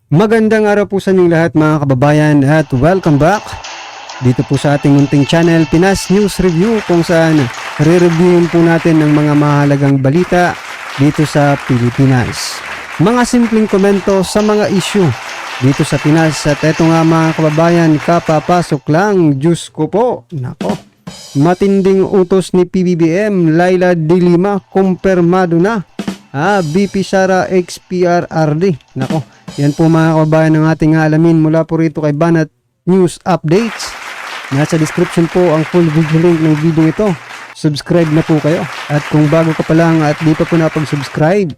Magandang araw po sa inyong lahat mga kababayan at welcome back dito po sa ating munting channel Pinas News Review, kung saan re-reviewin po natin ang mga mahalagang balita dito sa Pilipinas. Mga simpleng komento sa mga issue dito sa Pinas. At eto nga mga kababayan, kapapasok lang, Diyos ko po, nako, matinding utos ni PBBM, Laila de Lima, kumpirmado na. BP Sara XPRRD. Nako, yan po mga kababayan ang ating alamin mula po rito kay Banat News Updates. Nasa description po ang full video link ng video ito. Subscribe na po kayo. At kung bago ka pa lang at di pa po napag-subscribe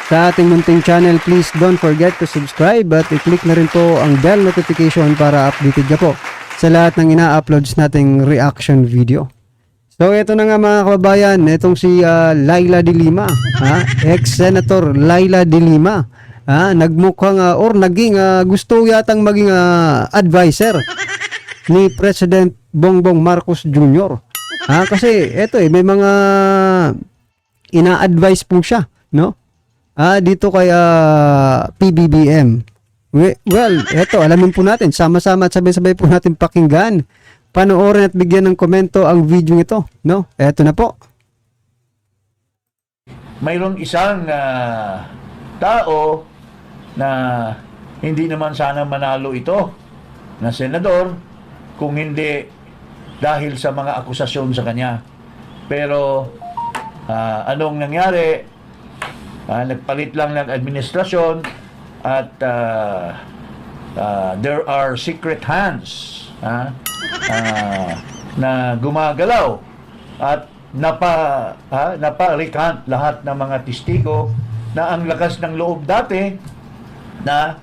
sa ating munting channel, please don't forget to subscribe at i-click na rin po ang bell notification para updated ka po sa lahat ng ina-uploads nating reaction video. So ito na nga mga kababayan, itong si Laila de Lima, ex-senator Laila de Lima, nagmukhang or naging gusto yatang maging advisor ni President Bongbong Marcos Jr. Kasi ito may mga ina-advise po siya, no? Dito kay PBBM. Well, eto alamin po natin, sama-sama at sabay-sabay po natin pakinggan, panoorin at bigyan ng komento ang video ito, no? Eto na po. Mayroong isang tao na hindi naman sana manalo ito na senador kung hindi dahil sa mga akusasyon sa kanya. Pero anong nangyari? Nagpalit lang ng administrasyon at there are secret hands na gumagalaw at napa-recant lahat ng mga testigo na ang lakas ng loob dati na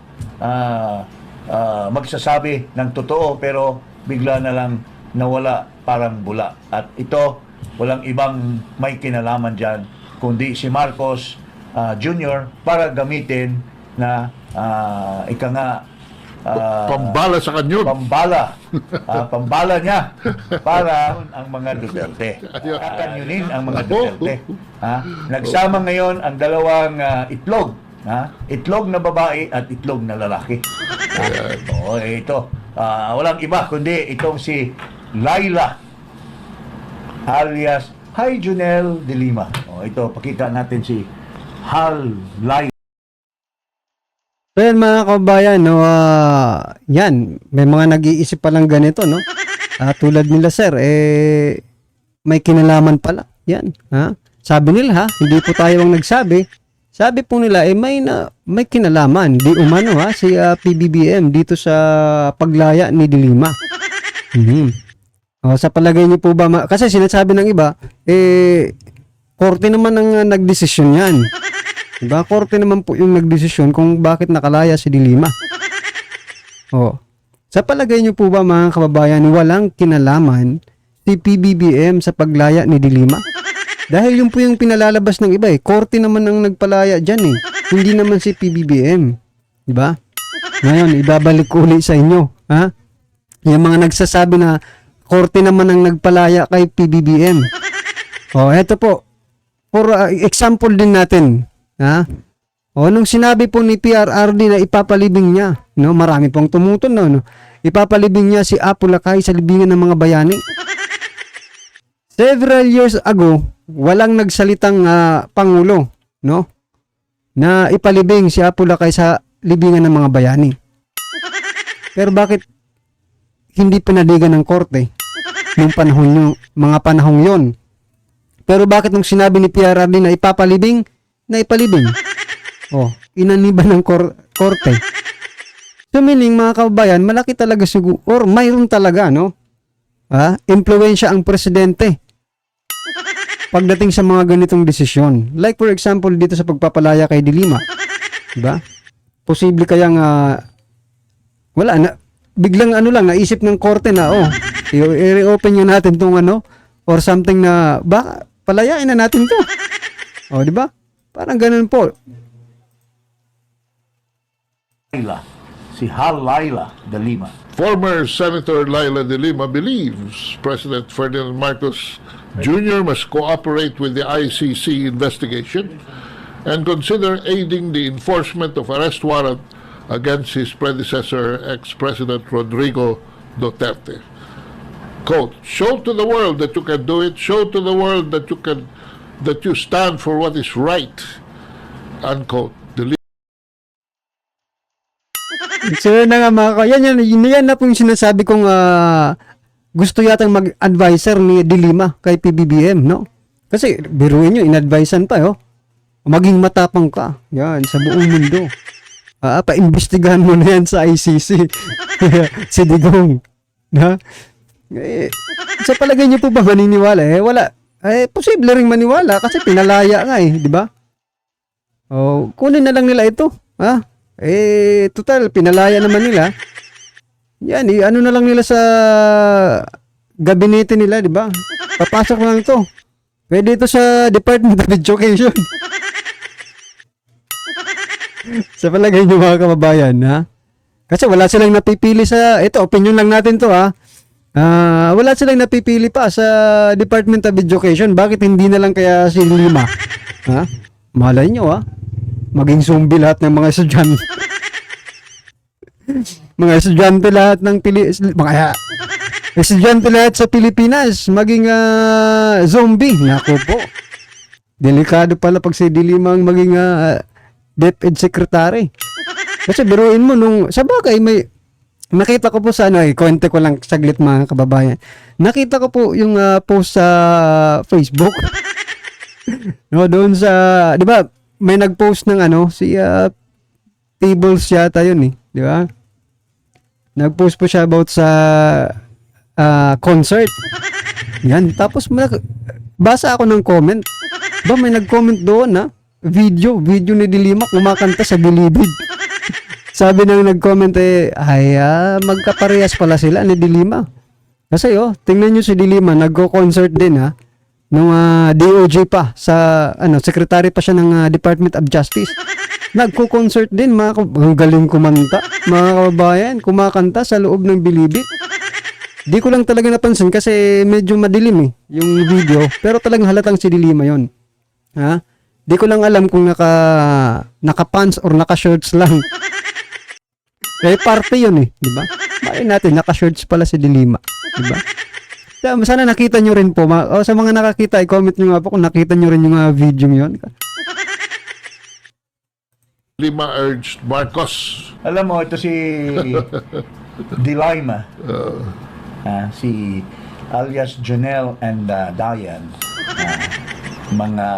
magsasabi ng totoo pero bigla na lang nawala parang bula. At ito, walang ibang may kinalaman dyan kundi si Marcos Jr. para gamitin na ika nga pambala sa kanyon. Pambala niya para ang mga Duterte. Kakanyunin ang mga Duterte. Nagsama ngayon ang dalawang itlog. Itlog na babae at itlog na lalaki. Ito. Walang iba kundi itong si Laila alias Hi Junel de Lima. Ito, pakita natin si Hal Laila. So yan mga kababayan, no, yan, may mga nag-iisip pa lang ganito, no? Tulad nila sir, may kinalaman pala. Yan, sabi nila hindi po tayo ang nagsabi. Sabi po nila, may kinalaman, di umano si PBBM dito sa paglaya ni de Lima. Sa palagay niyo po ba, kasi sinasabi ng iba, korte naman ang nagdesisyon yan. Diba? Korte naman po yung nagdesisyon kung bakit nakalaya si de Lima. Sa palagay niyo po ba mga kababayan, walang kinalaman si PBBM sa paglaya ni de Lima? Dahil yun po yung pinalalabas ng iba korte naman ang nagpalaya dyan hindi naman si PBBM. Diba? Ngayon, ibabalik ko ulit sa inyo. Yung mga nagsasabi na korte naman ang nagpalaya kay PBBM. Eto po. For example din natin. Nung sinabi po ni PRRD na ipapalibing niya, no, marami pong tumutun, no, ipapalibing niya si Apo Lakay sa libingan ng mga bayani. Several years ago, walang nagsalitang pangulo, no, na ipalibing si Apo Lakay sa libingan ng mga bayani. Pero bakit hindi pinaligan ng korte nung panahon mga panahong yon? Pero bakit nung sinabi ni PRRD na ipapalibing, na ipalibing? Inaniba ng korte. So meaning mga kababayan, malaki talaga siguro, or mayroon talaga, no? Impluwensya ang presidente pagdating sa mga ganitong desisyon. Like for example, dito sa pagpapalaya kay de Lima. Diba? Posible kayang wala na, biglang naisip ng korte na, i-reopen nyo natin tong or something na, baka palayain na natin to. Diba? Parang ganun po. Si Hal Laila de Lima. Former Senator Laila de Lima believes President Ferdinand Marcos Jr. must cooperate with the ICC investigation and consider aiding the enforcement of arrest warrant against his predecessor, ex-President Rodrigo Duterte. Quote, show to the world that you can do it, show to the world that you stand for what is right, unquote. So yun na nga mga yan na po yung sinasabi kong gusto yatang mag-advisor ni Dilima kay PBBM, no? Kasi biruin nyo, in-advisean pa, maging matapang ka, yan, sa buong mundo. Pa-imbestigahan mo na yan sa ICC. Si Digong. Na? Sa palagay nyo po ba maniniwala? Wala. Posible ring maniwala kasi pinalaya nga di ba? Kunin na lang nila ito. Total, pinalaya naman nila. Yan, ano na lang nila sa gabinete nila, di ba? Papasok lang ito. Pwede ito sa Department of Education. Sa palagay nyo mga kababayan, Kasi wala silang napipili ito, opinion lang natin to, wala silang napipili pa sa Department of Education. Bakit hindi na lang kaya si Lima? Malay nyo, maging zombie lahat ng mga estudyante. Mga estudyante lahat ng estudyante lahat sa Pilipinas maging zombie. Naku po. Delikado pala pag si Dilimang maging DepEd Secretary. Kasi biruin mo sa bagay may nakita ko po sa kwento ko lang saglit mga kababayan. Nakita ko po yung post sa Facebook. Doon sa, 'di ba? May nag-post ng si Tables yata yun di ba? Nag-post po siya about sa concert. Yan, tapos basa ako ng comment. May nag-comment doon video ni Dilima kumakanta sa Bilibid. Sabi nang nag-comment magkaparehas pala sila ni Dilima. Kasi tingnan nyo si Dilima nagko-concert din nung DOJ pa sa secretary pa siya ng Department of Justice. Nagko-concert din ang galing kumanta, mga kababayan, kumakanta sa loob ng Bilibid. Di ko lang talaga napansin kasi medyo madilim yung video, pero talagang halatang si Dilima yon. Di ko lang alam kung naka-pants or naka-shorts lang. Party yun di ba? Bakit natin naka-shorts pala si Dilima, di ba? Sana nakita nyo rin po. Sa mga nakakita, i-comment nyo nga po kung nakita nyo rin yung video yun. Lima urged Marcos. Alam mo, ito si Dilima. Si alias Janelle and Diane. Mga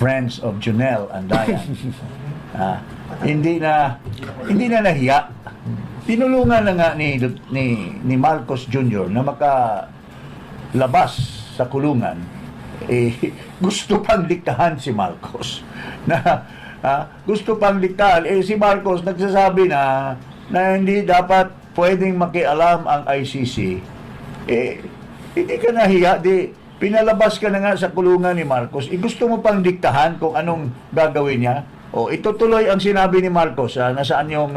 friends of Janelle and Diane. Hindi na nahiya. Tinulungan na nga ni Marcos Jr. na makalabas sa kulungan. Gusto pang diktahan si Marcos. Gusto pang diktahan. Si Marcos nagsasabi na hindi dapat pwedeng makialam ang ICC. Hindi ka nahiya. Pinalabas ka na nga sa kulungan ni Marcos. Gusto mo pang diktahan kung anong gagawin niya? Itutuloy ang sinabi ni Marcos. Nasaan yung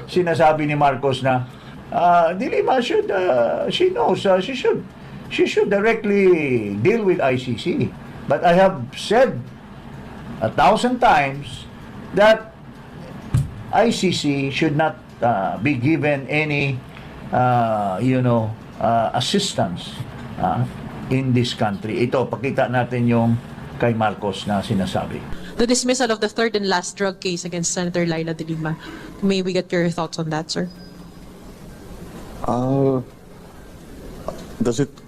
sinasabi ni Marcos na Dilima should, she knows, she should directly deal with ICC. But I have said 1,000 times that ICC should not be given any, assistance in this country. Ito, pakita natin yung kay Marcos na sinasabi. The dismissal of the third and last drug case against Senator Laila De Lima. May we get your thoughts on that, sir?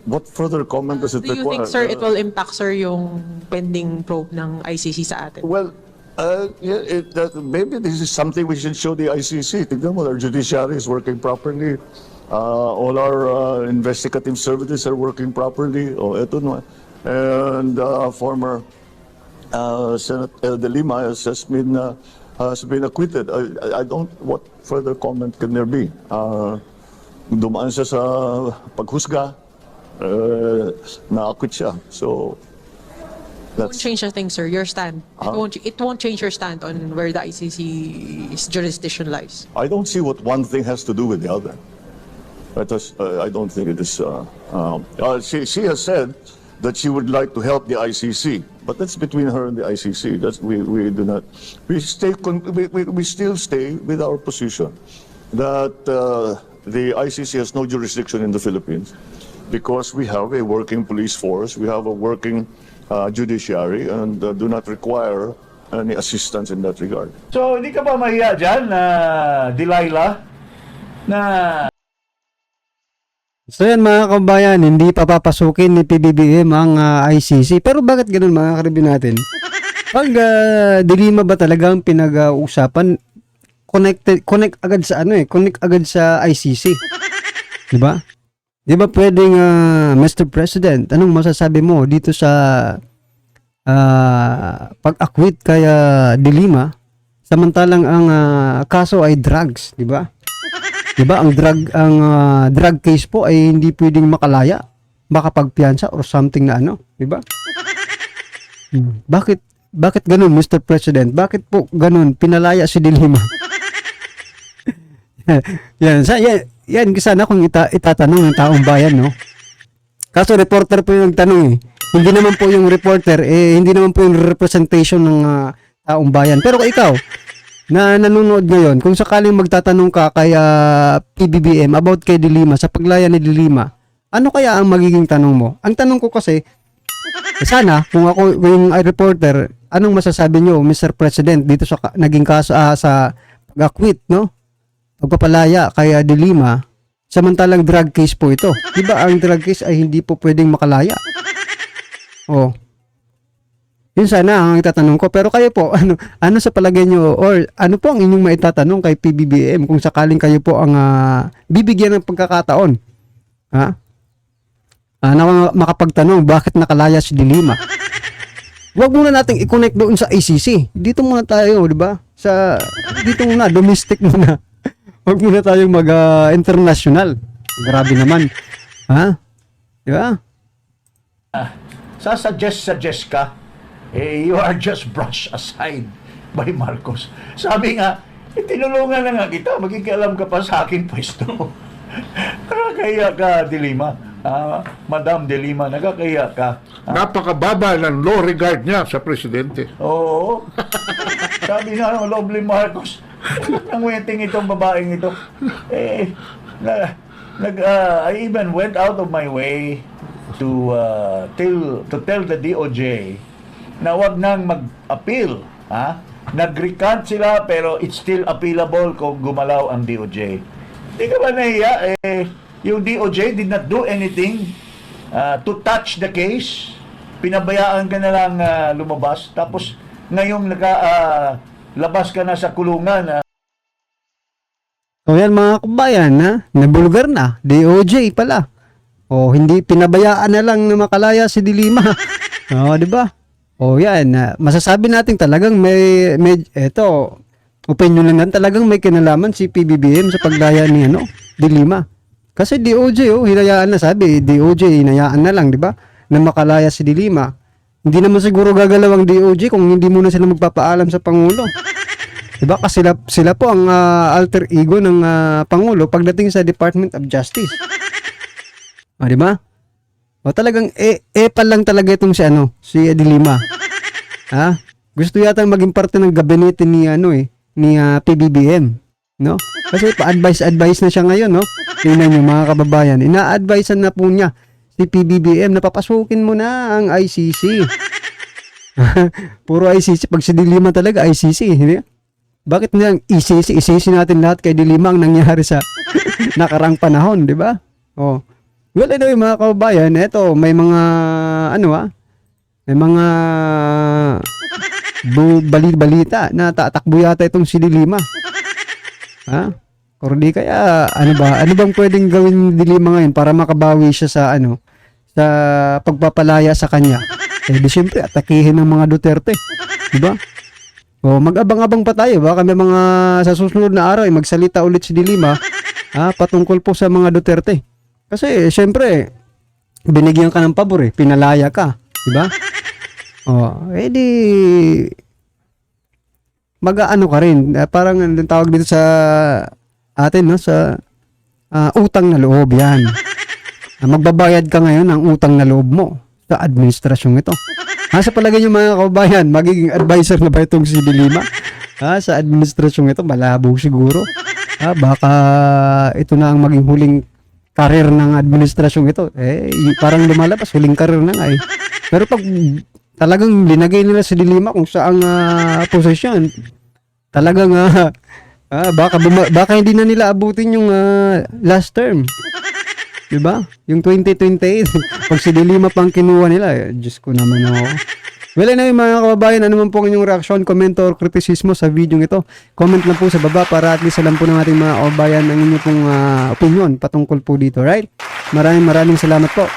What further comment does it Do you require? think, sir, it will impact, sir, yung pending probe ng ICC sa atin? Well, maybe this is something we should show the ICC. Tignan mo, our judiciary is working properly. All our investigative services are working properly. Eto no. And former Senator De Lima has been acquitted. I don't. What further comment can there be? Dumaan siya sa paghusga, na-acquit siya. So It won't change a thing, sir. Your stand. It won't change your stand on where the ICC's jurisdiction lies. I don't see what one thing has to do with the other. I don't think it is. She has said that she would like to help the ICC. But that's between her and the ICC. That's we do not. We still stay with our position that the ICC has no jurisdiction in the Philippines because we have a working police force, we have a working judiciary, and do not require any assistance in that regard. So, hindi ka ba mahiya dyan na Delilah na So yan mga kabayan, hindi pa papasukin ni PBBM ang ICC. Pero bakit ganun mga karibin natin? Pag dilima ba talaga ang pinag-uusapan, connect agad sa connect agad sa ICC. 'Di ba? 'Di ba pwedeng Mr. President, anong masasabi mo dito sa pag-acquit kay Dilima samantalang ang kaso ay drugs, 'di ba? 'Di ba ang drug case po ay hindi pwedeng makalaya, makapagpiyansa or something na 'di ba? Bakit ganun Mr. President? Bakit po ganun pinalaya si Dilima? yan sana kung itatanong ng taong bayan, no? Kaso reporter po yung nagtanong eh. Hindi naman po yung reporter, hindi naman po yung representation ng taong bayan. Pero ikaw, na nanonood ngayon, kung sakaling magtatanong ka kay PBBM about kay Dilima, sa paglaya ni Dilima, ano kaya ang magiging tanong mo? Ang tanong ko kasi, sana, kung ako yung reporter, anong masasabi nyo, Mr. President, dito sa naging kaso sa pag-acquit, no? Pagpapalaya kay Dilima, samantalang drug case po ito. Diba ang drug case ay hindi po pwedeng makalaya? Oh. Yun sana ang itatanong ko. Pero kayo po, ano sa palagay nyo, or ano po ang inyong maitatanong kay PBBM kung sakaling kayo po ang bibigyan ng pagkakataon? Ha? Na makapagtanong, bakit nakalaya si Dilima? Huwag muna nating i-connect doon sa ICC. Dito muna tayo, di ba? Dito muna, domestic muna. Huwag muna tayong mag-international. Grabe naman. Ha? Di ba? suggest ka, you are just brushed aside by Marcos. Sabi nga, tinulungan na nga kita, magkikialam ka pa sa akin pwesto. Nakakahiya ka, Dilima. Madam Dilima, nakakahiya ka. Napakababa ng law regard niya sa presidente. Oo. Sabi nga ng Lovely Marcos, ang weting itong babaeng ito. I even went out of my way to tell the DOJ na wag nang mag-appeal. Nag-recant sila pero it's still appealable kung gumalaw ang DOJ. Di ka ba nahiya? Yung DOJ did not do anything to touch the case. Pinabayaan ka na lang lumabas. Tapos ngayong labas ka na sa kulungan. So yan mga kabayan, nabulgar na. DOJ pala. O hindi pinabayaan na lang na makalaya si Dilima. O di ba? O yan, masasabi natin talagang may opinion lang talagang may kinalaman si PBBM sa paglaya ni Dilima. Kasi DOJ hinayaan na, sabi, DOJ hinayaan na lang, di ba? Na makalaya si Dilima. Hindi naman siguro gagalaw ang DOJ kung hindi muna sila magpapaalam sa Pangulo. Diba? Kasi sila po ang alter ego ng Pangulo pagdating sa Department of Justice. Diba? O talagang epal lang talaga itong si Dilima. Gusto yata maging parte ng gabinete ni PBBM, no? Kasi pa-advise na siya ngayon, no? Tingnan niyo mga kababayan, ina-advisean na po niya si PBBM na papasukin mo na ang ICC. Puro ICC, pag si Dilima talaga ICC, hindi? Bakit niyang isisi natin lahat kay Dilima ang nangyari sa nakarang panahon, di ba? Oh. Well, anyway, mga kababayan, eto, may mga, may mga balita na tatakbo yata itong si Dilima. Or di kaya, ano bang pwedeng gawin ni Dilima ngayon para makabawi siya sa, sa pagpapalaya sa kanya? Di syempre, atakihin ng mga Duterte. Di ba? O, mag-abang-abang pa tayo. Baka may mga sa susunod na araw, magsalita ulit si Dilima patungkol po sa mga Duterte. Kasi, syempre, binigyan ka ng pabor pinalaya ka. Diba? O, di mag-ano ka rin. Parang ang tawag dito sa atin, no? Sa utang na loob yan. Magbabayad ka ngayon ng utang na loob mo. sa administrasyong ito. Sa palagay niyo mga kababayan, magiging advisor na ba itong si De Lima? Sa administrasyong ito, malabo siguro. Baka ito na ang maging huling karir ng administrasyong ito. Parang lumalabas, huling karir na nga eh. Pero pag talagang linagay nila si De Lima kung saang posisyon, talagang baka hindi na nila abutin yung last term. Diba? Yung 2028, pag si De Lima pang kinuha nila, Diyos ko naman ako. Well, anyway mga kababayan, ano man po ang inyong reaksyon, komento or kritisismo sa video ito, comment lang po sa baba para at least alam po ng ating mga kababayan ang inyong pong opinion patungkol po dito, right? Maraming salamat po.